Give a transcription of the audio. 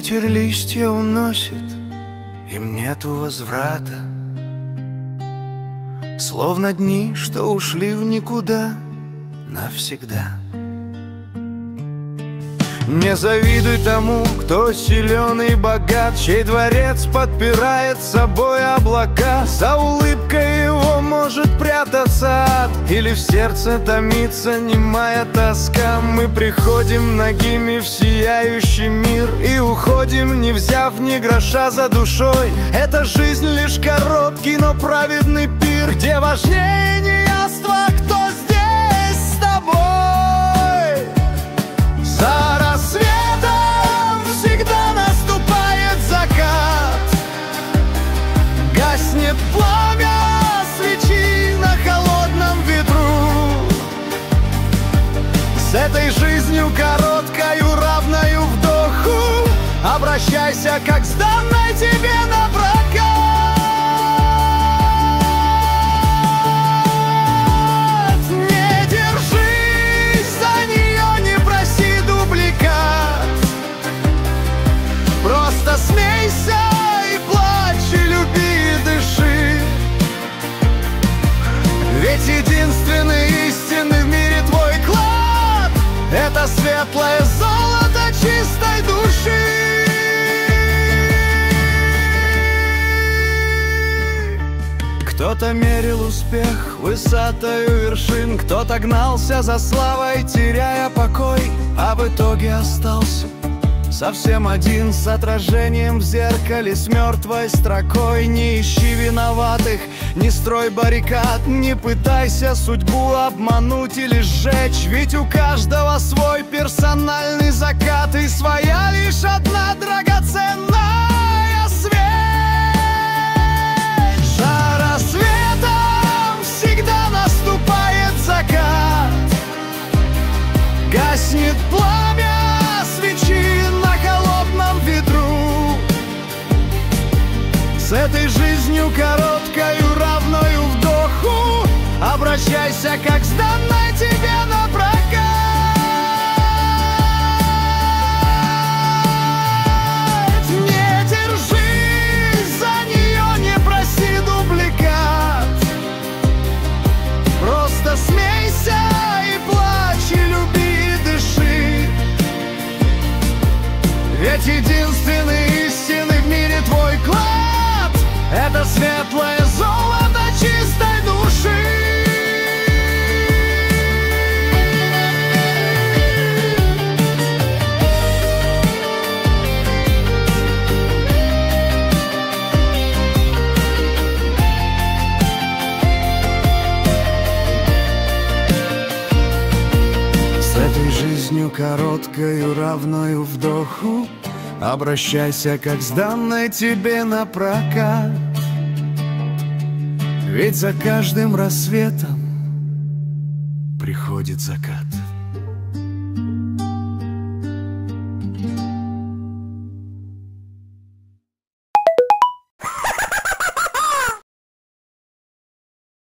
Ветер листья уносит, им нету возврата. Словно дни, что ушли в никуда навсегда. Не завидуй тому, кто силен и богат, чей дворец подпирает собой облака. За улыбкой его может прятаться ад, или в сердце томится немая тоска. Мы приходим нагими в сияющий мир и уходим, не взяв ни гроша за душой. Эта жизнь лишь короткий, но праведный пир, где важнее не яство, кто здесь с тобой. За рассветом всегда наступает закат, гаснет пламя свечи на холодном ветру. С этой жизнью короткою, равною вдоху, обращайся, как с данной тебе на прокат. Не держись за нее, не проси дубликат. Просто смейся и плачь, и люби, и дыши. Ведь единственный истинный в мире твой клад — это светлое золото чистой души. Кто-то мерил успех высотою вершин, кто-то гнался за славой, теряя покой, а в итоге остался совсем один, с отражением в зеркале, с мертвой строкой. Не ищи виноватых, не строй баррикад, не пытайся судьбу обмануть или сжечь, ведь у каждого свой персональный закат и своя лишь одна драгоценная свечь. За рассветом всегда наступает закат, гаснет пламя свечи на холодном ветру. С этой жизнью короткою, равною вдоху, обращайся, как с данной тебе на прокат. Не держись за нее, не проси дубликат. Просто смейся и плачь, и люби, и дыши. Ведь единственный истинный в мире твой клад — это светлое золото чистой души. С этой жизнью короткою, равною вдоху, обращайся, как с данной тебе на прокат. Ведь за каждым рассветом приходит закат.